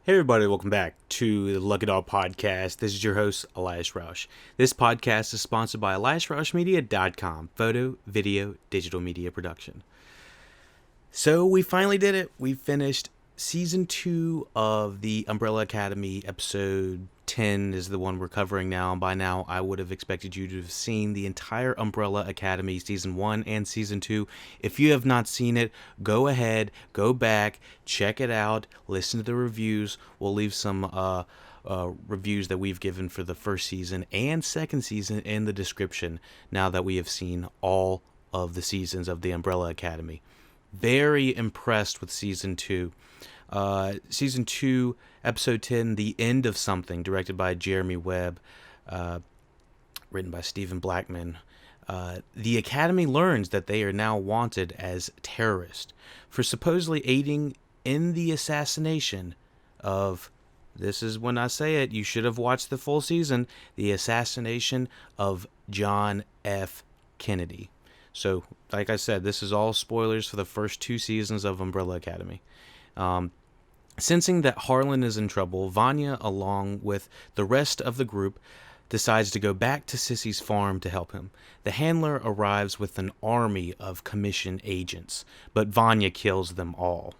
Hey everybody, welcome back to the LuckyDog podcast. This is your host, Elias Roush. This podcast is sponsored by EliasRoushMedia.com, photo, video, digital media production. So we finally did it. We finished season 2 of the Umbrella Academy. Episode 10 is the one we're covering now. And by now, I would have expected you to have seen the entire Umbrella Academy season 1 and season 2. If you have not seen it, go ahead, go back, check it out, listen to the reviews. We'll leave some reviews that we've given for the first season and second season in the description now that we have seen all of the seasons of the Umbrella Academy. Very impressed with season 2. Season 2, episode 10, The End of Something, directed by Jeremy Webb, written by Stephen Blackman. The Academy learns that they are now wanted as terrorists for supposedly aiding in the assassination of, this is when I say it, you should have watched the full season, the assassination of John F. Kennedy. So, like I said, this is all spoilers for the first 2 seasons of Umbrella Academy. Sensing that Harlan is in trouble, Vanya, along with the rest of the group, decides to go back to Sissy's farm to help him. The handler arrives with an army of commission agents, but Vanya kills them all.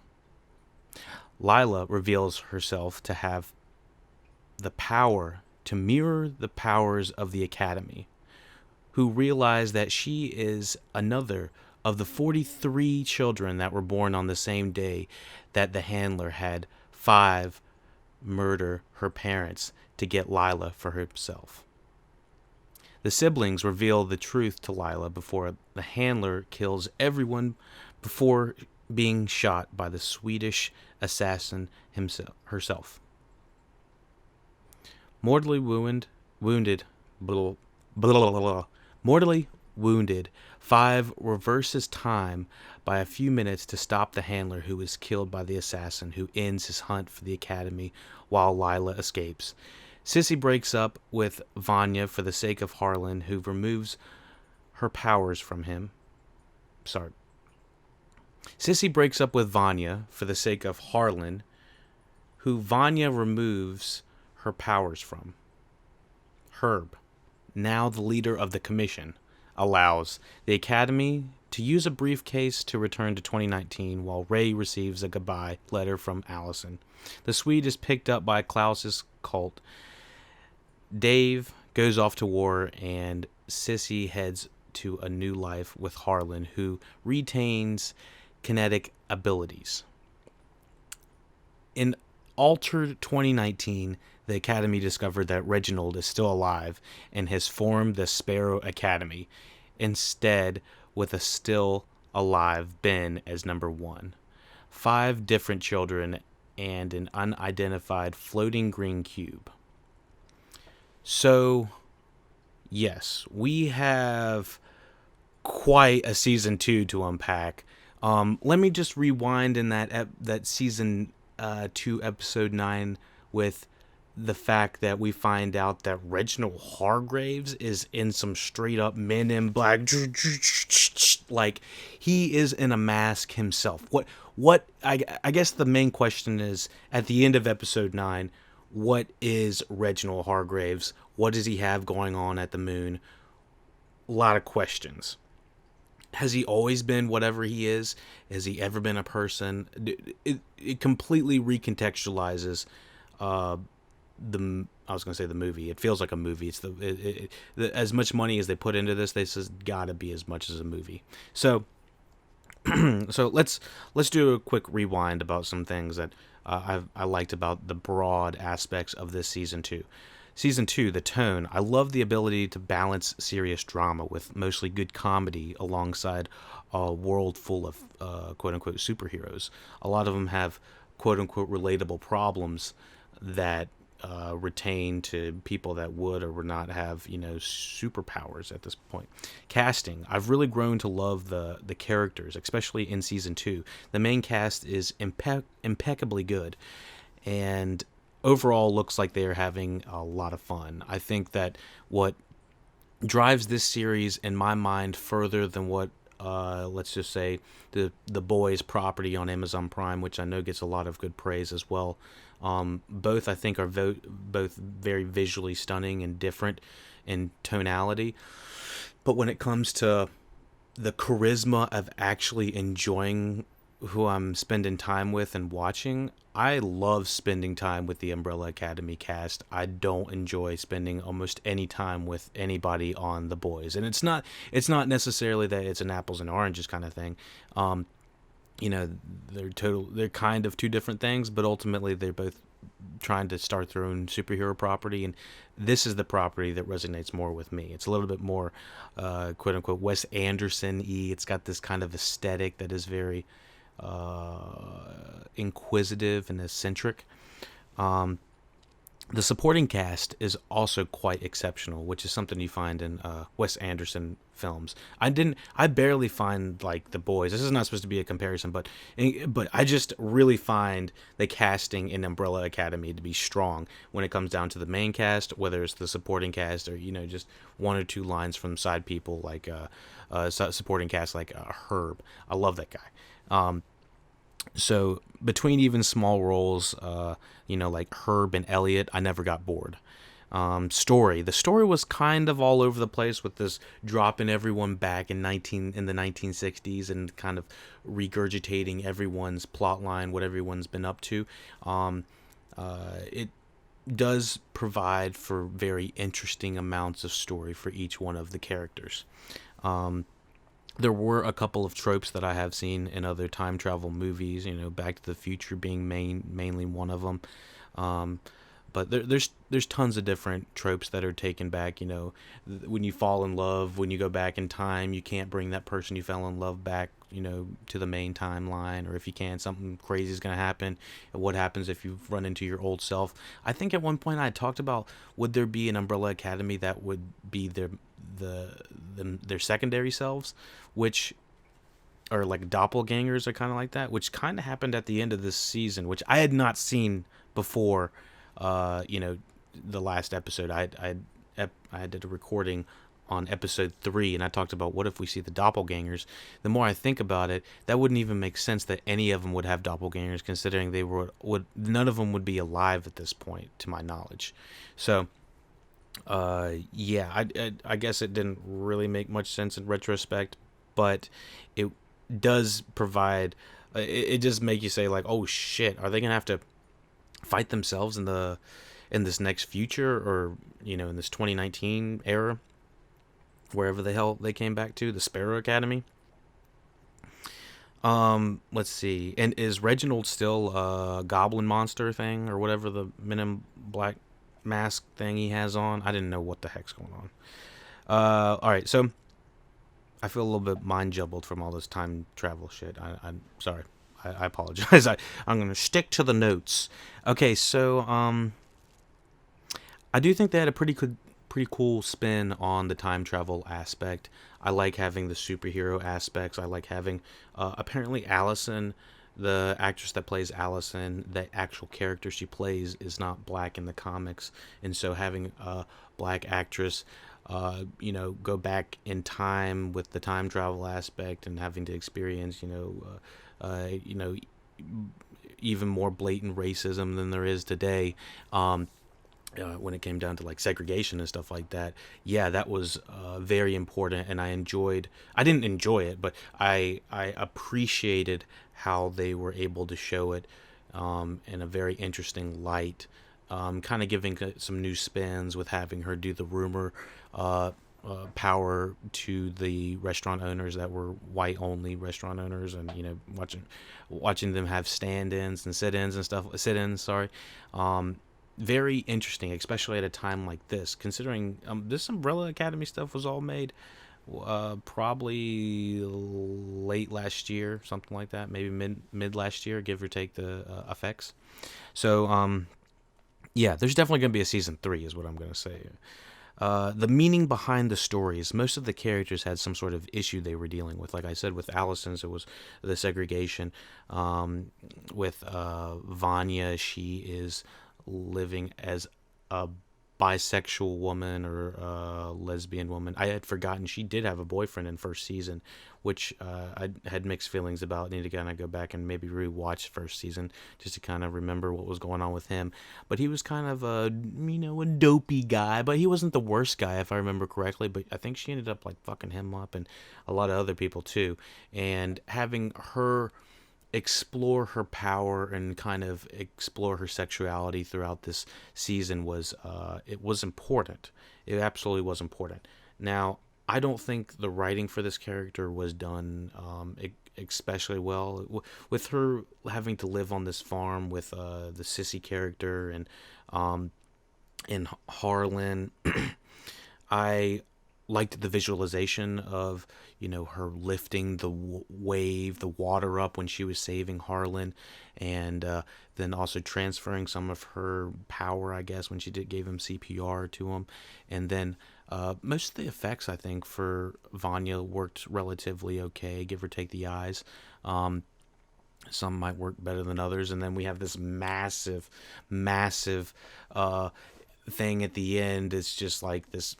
Lila reveals herself to have the power to mirror the powers of the Academy, who realize that she is another of the 43 children that were born on the same day that the handler had 5 murder her parents to get Lila for himself. The siblings reveal the truth to Lila before the handler kills everyone before being shot by the Swedish assassin herself. Mortally wounded, mortally wounded, 5 reverses time by a few minutes to stop the handler, who is killed by the assassin, who ends his hunt for the Academy while Lila escapes. Sissy breaks up with Vanya for the sake of Harlan, who removes her powers from him. Sissy breaks up with Vanya for the sake of Harlan, who Vanya removes her powers from. Herb, now the leader of the commission, allows the Academy to use a briefcase to return to 2019 while Ray receives a goodbye letter from Allison. The Swede is picked up by Klaus's cult. Dave goes off to war, and Sissy heads to a new life with Harlan, who retains kinetic abilities. In altered 2019, the Academy discovered that Reginald is still alive and has formed the Sparrow Academy, instead with a still alive Ben as number 1. 5 different children and an unidentified floating green cube. So, yes, we have quite a season 2 to unpack. Let me just rewind in that season 2, episode 9, with the fact that we find out that Reginald Hargraves is in some straight up Men in Black, like he is in a mask himself. What I guess the main question is, at the end of episode 9, what is Reginald Hargraves? What does he have going on at the moon? A lot of questions. Has he always been whatever he is? Has he ever been a person? It completely recontextualizes I was going to say the movie. It feels like a movie. It's as much money as they put into this has got to be as much as a movie. So let's do a quick rewind about some things that I liked about the broad aspects of this season 2. Season 2, the tone. I love the ability to balance serious drama with mostly good comedy alongside a world full of quote-unquote superheroes. A lot of them have quote-unquote relatable problems that retain to people that would or would not have, superpowers at this point. Casting. I've really grown to love the characters, especially in season 2. The main cast is impeccably good, and overall looks like they are having a lot of fun. I think that what drives this series in my mind further than what let's just say the Boys property on Amazon Prime, which I know gets a lot of good praise as well. Both I think are both very visually stunning and different in tonality. But when it comes to the charisma of actually enjoying who I'm spending time with and watching, I love spending time with the Umbrella Academy cast. I don't enjoy spending almost any time with anybody on The Boys. And it's not necessarily that it's an apples and oranges kind of thing. They're kind of two different things, but ultimately they're both trying to start their own superhero property, and this is the property that resonates more with me. It's a little bit more quote unquote Wes Anderson-y. It's got this kind of aesthetic that is very inquisitive and eccentric. The supporting cast is also quite exceptional, which is something you find in Wes Anderson films. I barely find like The Boys. This is not supposed to be a comparison, but I just really find the casting in Umbrella Academy to be strong when it comes down to the main cast, whether it's the supporting cast or just one or two lines from side people like supporting cast like Herb. I love that guy. So between even small roles, like Herb and Elliot, I never got bored. The story was kind of all over the place with this dropping everyone back in the 1960s and kind of regurgitating everyone's plot line, what everyone's been up to. It does provide for very interesting amounts of story for each one of the characters. There were a couple of tropes that I have seen in other time travel movies, Back to the Future being mainly one of them. But there's tons of different tropes that are taken back. When you fall in love, when you go back in time, you can't bring that person you fell in love back, to the main timeline. Or if you can, something crazy is going to happen. And what happens if you run into your old self? I think at one point I talked about, would there be an Umbrella Academy that would be their secondary selves, which are like doppelgangers or kind of like that, which kind of happened at the end of this season, which I had not seen before. The last episode I did a recording on episode 3, and I talked about what if we see the doppelgangers. The more I think about it, that wouldn't even make sense that any of them would have doppelgangers, considering they none of them would be alive at this point, to my knowledge. So I guess it didn't really make much sense in retrospect, but it does provide. It just make you say like, oh shit, are they gonna have to fight themselves in this next future, or in this 2019 era, wherever the hell they came back to, the Sparrow Academy. Let's see. And is Reginald still a goblin monster thing, or whatever the Men in Black mask thing he has on? I didn't know what the heck's going on. All right, so I feel a little bit mind jumbled from all this time travel shit. I'm sorry. I apologize. I'm going to stick to the notes. Okay, so I do think they had a pretty cool spin on the time travel aspect. I like having the superhero aspects. I like having apparently Allison, the actress that plays Allison, the actual character she plays is not black in the comics, and so having a black actress go back in time with the time travel aspect and having to experience even more blatant racism than there is today, when it came down to like segregation and stuff like that. Yeah, that was very important, and I didn't enjoy it, but I appreciated how they were able to show it in a very interesting light, kind of giving some new spins with having her do the rumor power to the restaurant owners that were white only restaurant owners, and watching them have stand-ins and sit-ins, very interesting, especially at a time like this, considering this Umbrella Academy stuff was all made probably late last year, something like that, maybe mid last year, give or take the effects. So there's definitely going to be a season 3 is what I'm going to say. The meaning behind the stories, most of the characters had some sort of issue they were dealing with. Like I said, with Allison's, it was the segregation. With Vanya, she is living as a bisexual woman or lesbian woman. I had forgotten she did have a boyfriend in first season, which I had mixed feelings about. Need to kind of go back and maybe rewatch first season just to kind of remember what was going on with him. But he was kind of a a dopey guy, but he wasn't the worst guy if I remember correctly. But I think she ended up like fucking him up and a lot of other people too. And having her explore her power and kind of explore her sexuality throughout this season was it was important. It absolutely was important. Now, I don't think the writing for this character was done especially well with her having to live on this farm with the sissy character and Harlan. I liked the visualization of her lifting the wave, the water up when she was saving Harlan, and then also transferring some of her power, I guess, when she gave him CPR to him, and then most of the effects I think for Vanya worked relatively okay, give or take the eyes. Some might work better than others, and then we have this massive thing at the end. It's just like this.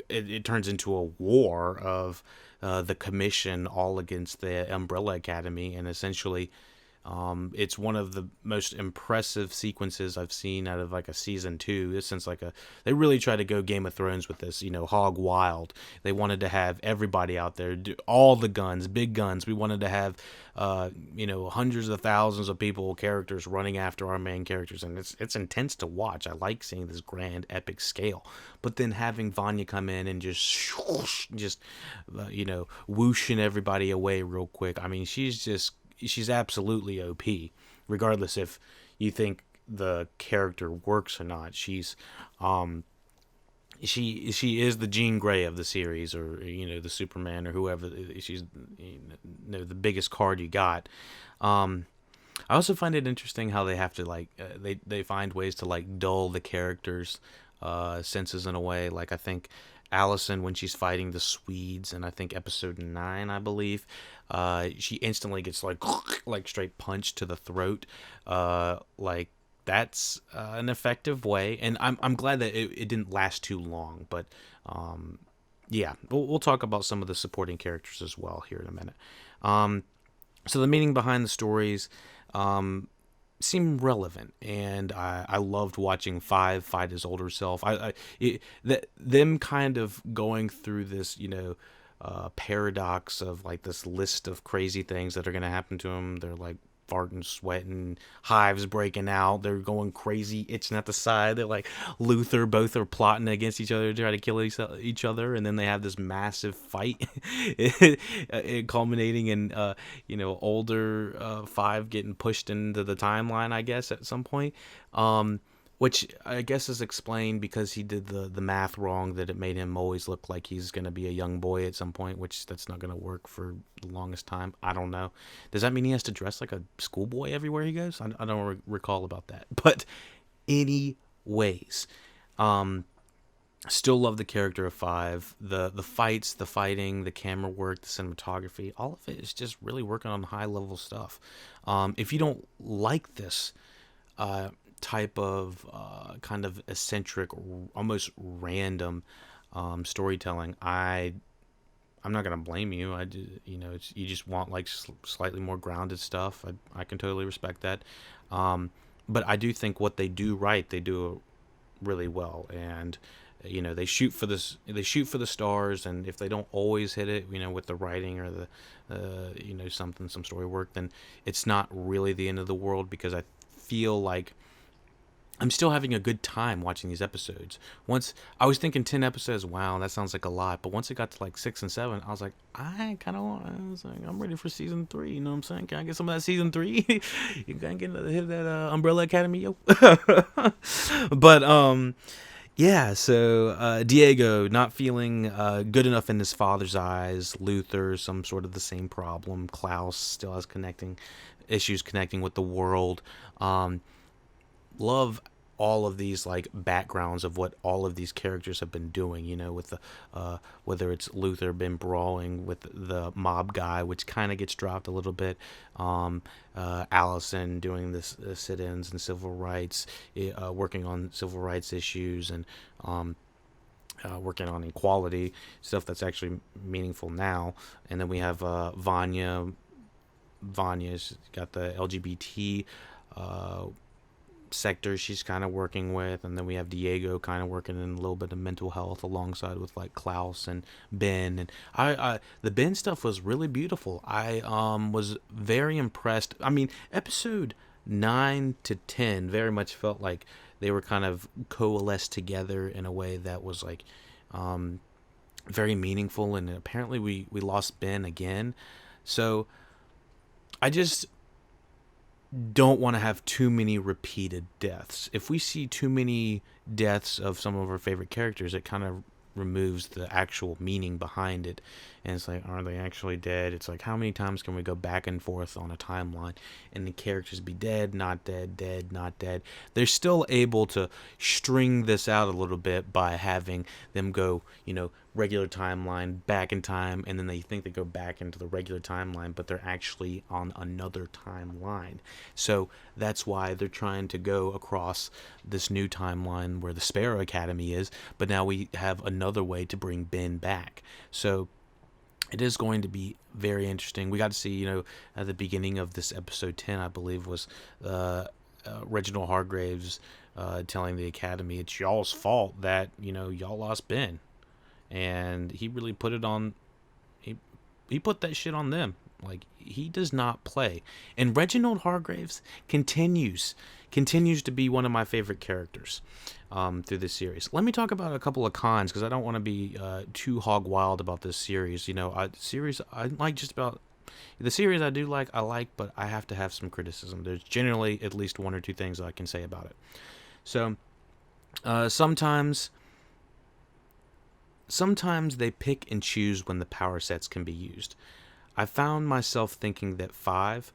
It turns into a war of the Commission all against the Umbrella Academy, and essentially it's one of the most impressive sequences I've seen out of like a season 2. Since they really tried to go Game of Thrones with this, hog wild. They wanted to have everybody out there, do all the guns, big guns. We wanted to have hundreds of thousands of characters running after our main characters, and it's intense to watch. I like seeing this grand epic scale, but then having Vanya come in and just whooshing everybody away real quick. I mean, she's absolutely OP, regardless if you think the character works or not. She's she is the Jean Grey of the series, or the Superman, or whoever. She's the biggest card you got. I also find it interesting how they have to they find ways to dull the characters' senses in a way. Like I think Allison, when she's fighting the Swedes, and I think episode 9, I believe, she instantly gets like straight punched to the throat. That's an effective way, and I'm glad that it didn't last too long. But yeah, we'll talk about some of the supporting characters as well here in a minute. So the meaning behind the stories seem relevant, and I loved watching Five fight his older self. Them kind of going through this, paradox of this list of crazy things that are going to happen to him. They're farting, sweating, hives breaking out. They're going crazy, itching at the side. They're like Luther. Both are plotting against each other to try to kill each other, and then they have this massive fight, culminating in older Five getting pushed into the timeline, I guess, at some point. Which I guess is explained because he did the math wrong, that it made him always look like he's going to be a young boy at some point, which that's not going to work for the longest time. I don't know. Does that mean he has to dress like a schoolboy everywhere he goes? I don't recall about that. But anyways, still love the character of Five. The fights, the fighting, the camera work, the cinematography, all of it is just really working on high level stuff. If you don't like this type of kind of eccentric, almost random storytelling, I'm not gonna blame you. You just want slightly more grounded stuff. I can totally respect that. But I do think what they do right, they do really well, and they shoot for this. They shoot for the stars, and if they don't always hit it, with the writing or the some story work, then it's not really the end of the world, because I feel like I'm still having a good time watching these episodes. Once I was thinking 10 episodes, wow, that sounds like a lot. But once it got to 6 and 7, I was like, I'm ready for season 3. You know what I'm saying? Can I get some of that season 3? You can hit that Umbrella Academy, yo. But yeah. So Diego not feeling good enough in his father's eyes. Luther, some sort of the same problem. Klaus still has issues connecting with the world. Love all of these like backgrounds of what all of these characters have been doing, with the whether it's Luther been brawling with the mob guy, which kind of gets dropped a little bit, Allison doing this sit-ins and civil rights, working on civil rights issues, and working on equality stuff that's actually meaningful now. And then we have Vanya's got the LGBT sector she's kind of working with, and then we have Diego kind of working in a little bit of mental health alongside with like Klaus and Ben. And I the Ben stuff was really beautiful. I was very impressed. I mean, episode 9 to 10 very much felt like they were kind of coalesced together in a way that was like very meaningful. And apparently we lost Ben again, so I just don't want to have too many repeated deaths. If we see too many deaths of some of our favorite characters, it kind of removes the actual meaning behind it. And it's like, are they actually dead? It's like, how many times can we go back and forth on a timeline and the characters be dead, not dead, dead, not dead? They're still able to string this out a little bit by having them go, regular timeline, back in time, and then they think they go back into the regular timeline, but they're actually on another timeline. So that's why they're trying to go across this new timeline where the Sparrow Academy is, but now we have another way to bring Ben back. So it is going to be very interesting. We got to see, at the beginning of this episode 10, I believe, was Reginald Hargraves telling the Academy, it's y'all's fault that, y'all lost Ben. And he really put it on, he put that shit on them. Like, he does not play. And Reginald Hargraves continues to be one of my favorite characters through this series. Let me talk about a couple of cons, because I don't want to be too hog wild about this series. I like just about the series I do like, but I have to have some criticism. There's generally at least one or two things I can say about it. So sometimes they pick and choose when the power sets can be used. I found myself thinking that 5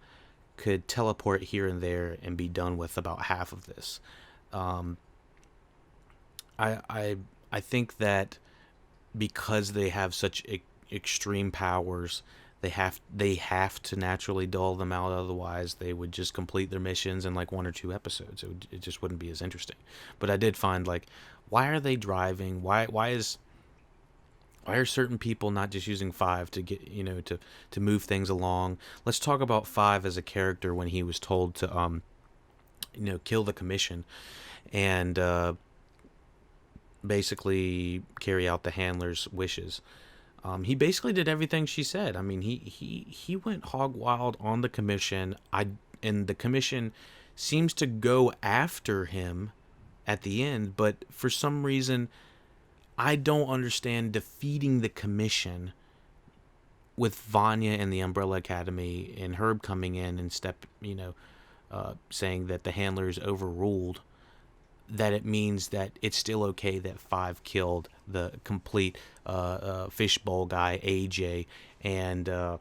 could teleport here and there and be done with about half of this. I think that because they have such extreme powers, they have to naturally dull them out. Otherwise, they would just complete their missions in like 1 or 2 episodes. It just wouldn't be as interesting. But I did find, like, why are they driving? Why are certain people not just using 5 to get, to move things along? Let's talk about 5 as a character when he was told to, kill the commission and basically carry out the handler's wishes. He basically did everything she said. I mean, he went hog wild on the commission. And the commission seems to go after him at the end, but for some reason, I don't understand defeating the commission with Vanya and the Umbrella Academy and Herb coming in and saying that the handler is overruled, that it means that it's still okay that 5 killed the complete fishbowl guy, AJ, and the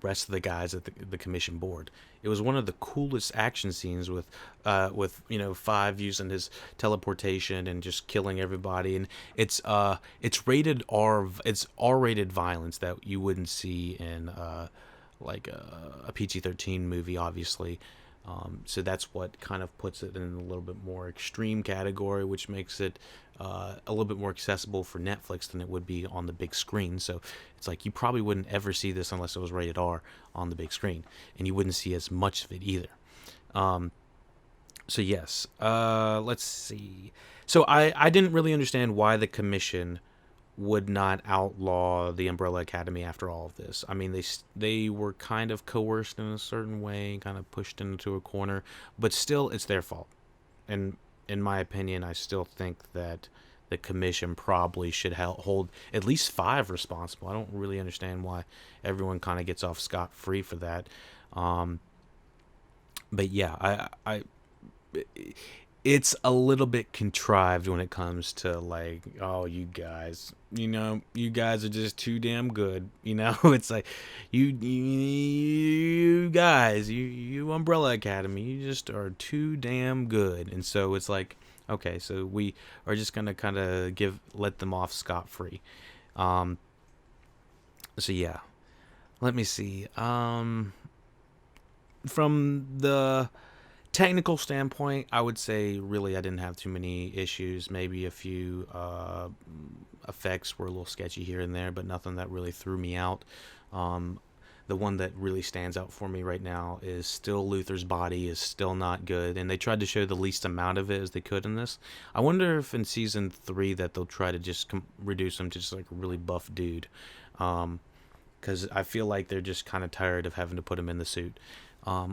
rest of the guys at the commission board. It was one of the coolest action scenes with 5 using his teleportation and just killing everybody. And it's rated R. It's R-rated violence that you wouldn't see in like a PG-13 movie, obviously. So that's what kind of puts it in a little bit more extreme category, which makes it a little bit more accessible for Netflix than it would be on the big screen. So it's like you probably wouldn't ever see this unless it was rated R on the big screen, and you wouldn't see as much of it either. So yes, let's see. So I didn't really understand why the commission would not outlaw the Umbrella Academy after all of this. I mean, they were kind of coerced in a certain way, kind of pushed into a corner, but still, it's their fault. And in my opinion, I still think that the commission probably should hold at least 5 responsible. I don't really understand why everyone kind of gets off scot-free for that. But yeah, it's a little bit contrived when it comes to like, oh, you guys are just too damn good. It's like you guys, you Umbrella Academy, you just are too damn good. And so it's like, okay, so we are just gonna kind of let them off scot free. So yeah, let me see. From the technical standpoint, I would say really I didn't have too many issues. Maybe a few effects were a little sketchy here and there, but nothing that really threw me out. The one that really stands out for me right now is still Luther's body is still not good, and they tried to show the least amount of it as they could in this. I wonder if in season 3 that they'll try to just reduce him to just like a really buff dude, because I feel like they're just kind of tired of having to put him in the suit.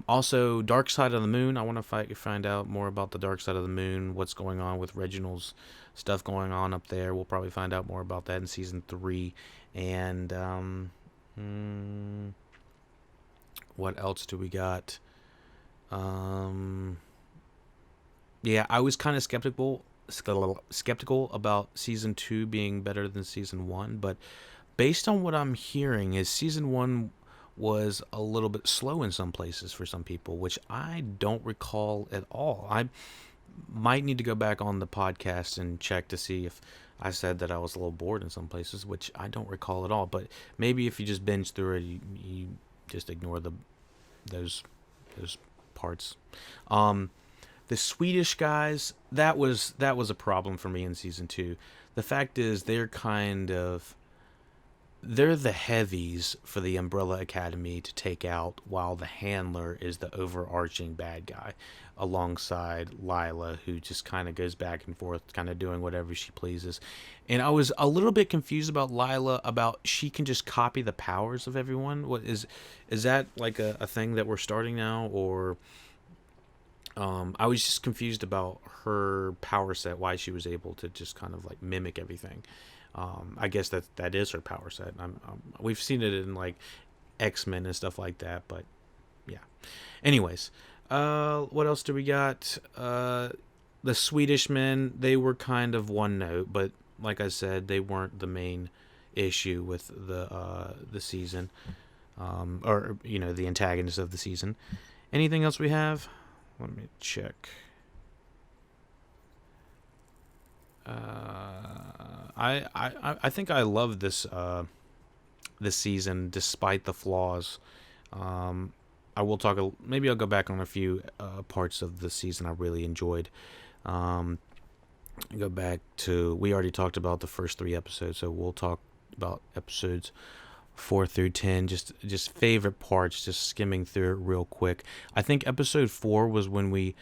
Also, Dark Side of the Moon. I want to find out more about the Dark Side of the Moon, what's going on with Reginald's stuff going on up there. We'll probably find out more about that in season 3. And what else do we got? Yeah, I was kind of skeptical about season 2 being better than season 1, but based on what I'm hearing, is season 1 was a little bit slow in some places for some people, which I don't recall at all. I might need to go back on the podcast and check to see if I said that I was a little bored in some places, which I don't recall at all. But maybe if you just binge through it, you just ignore those parts. The Swedish guys, that was a problem for me in season 2. The fact is, they're the heavies for the Umbrella Academy to take out, while the handler is the overarching bad guy, alongside Lila, who just kind of goes back and forth, kind of doing whatever she pleases. And I was a little bit confused about Lila, about she can just copy the powers of everyone. What is that like a thing that we're starting now, or I was just confused about her power set, why she was able to just kind of like mimic everything. I guess that is her power set. We've seen it in like X-Men and stuff like that, but yeah. Anyways, what else do we got? The Swedish men, they were kind of one note, but like I said, they weren't the main issue with the season, or the antagonist of the season. Anything else we have? Let me check. I think I love this season despite the flaws. I will talk. Maybe I'll go back on a few parts of the season I really enjoyed. Go back to, we already talked about the first 3 episodes, so we'll talk about episodes 4 through 10. Just favorite parts. Just skimming through it real quick. I think episode 4 was when we.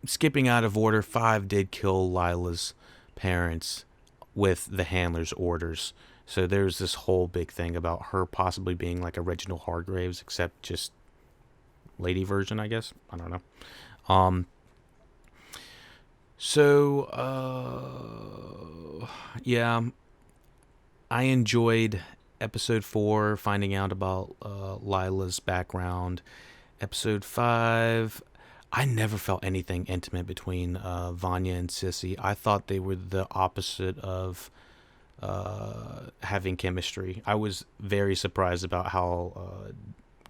Skipping out of order, 5 did kill Lila's parents with the handler's orders. So there's this whole big thing about her possibly being like a Reginald Hargraves, except just lady version, I guess. I don't know. Yeah, I enjoyed episode 4, finding out about Lila's background. Episode 5, I never felt anything intimate between Vanya and Sissy. I thought they were the opposite of having chemistry. I was very surprised about how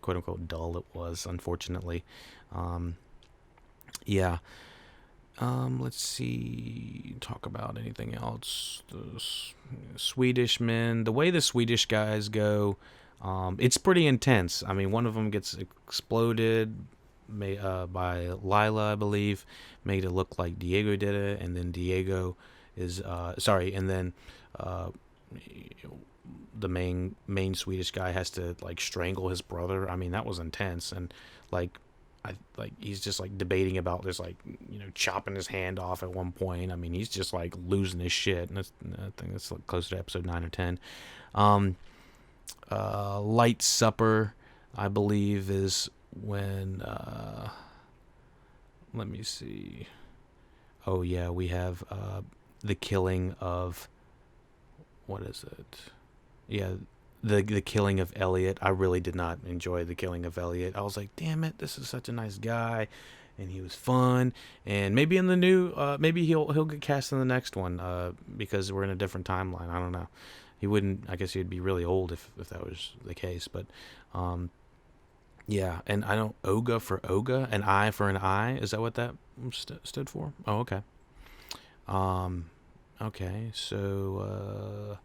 quote-unquote dull it was, unfortunately. Yeah. Let's see. Talk about anything else. The Swedish men. The way the Swedish guys go, it's pretty intense. I mean, one of them gets exploded by Lila, I believe, made it look like Diego did it, and then Diego is and then the main Swedish guy has to like strangle his brother. I mean, that was intense, and he's just like debating about this, like, chopping his hand off at one point. I mean, he's just like losing his shit, and I think that's like close to episode 9 or 10. Light Supper, I believe, is when let me see. Oh yeah, we have the killing of, what is it? Yeah, the killing of Elliot. I really did not enjoy the killing of Elliot. I was like, damn it, this is such a nice guy, and he was fun. And maybe in the new, maybe he'll get cast in the next one, because we're in a different timeline. I don't know. He wouldn't. I guess he'd be really old if that was the case. But, yeah. And I don't Oga for Oga, an eye for an eye. Is that what that stood for? Oh, okay. Okay. So,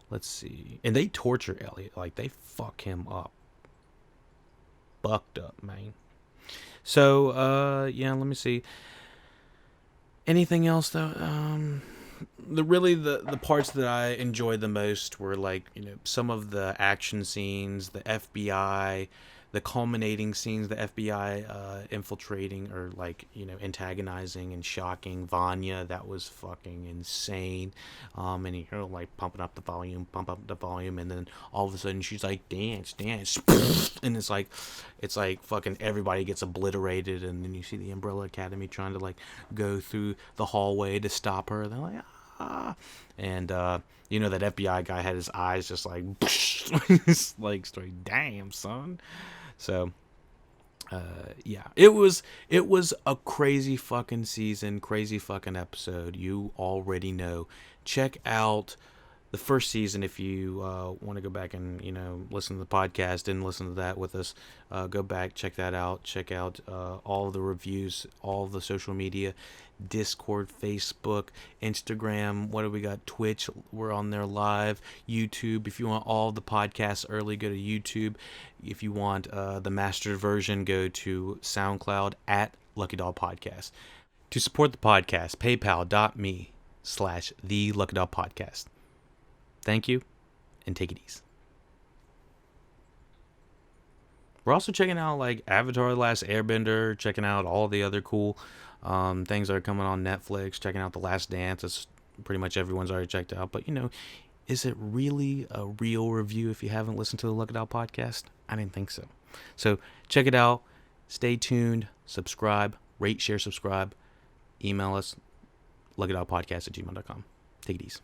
let's see. And they torture Elliot. Like, they fuck him up. Fucked up, man. So, yeah, let me see. Anything else, though? The parts that I enjoyed the most were, like, some of the action scenes, the FBI, the culminating scenes, the FBI infiltrating or, like, antagonizing and shocking Vanya. That was fucking insane. And like pump up the volume, and then all of a sudden she's like, dance, and it's like fucking everybody gets obliterated, and then you see the Umbrella Academy trying to, like, go through the hallway to stop her. They're like, ah. And that FBI guy had his eyes just like like straight, damn son. So yeah, it was a crazy fucking season, crazy fucking episode. You already know. Check out the first season if you want to go back and listen to the podcast and listen to that with us. Go back, check that out. Check out all of the reviews, all of the social media, Discord, Facebook, Instagram. What do we got? Twitch. We're on there live. YouTube. If you want all the podcasts early, go to YouTube. If you want the mastered version, go to Soundcloud at LuckyDog Podcast. To support the podcast, paypal.me/the LuckyDog Podcast. Thank you, and take it easy. We're also checking out, like, Avatar: The Last Airbender, checking out all the other cool things that are coming on Netflix, checking out The Last Dance. It's pretty much everyone's already checked out. But, is it really a real review if you haven't listened to the Look It Out podcast? I didn't think so. So check it out. Stay tuned. Subscribe. Rate, share, subscribe. Email us. LookItOutPodcast@gmail.com. Take it easy.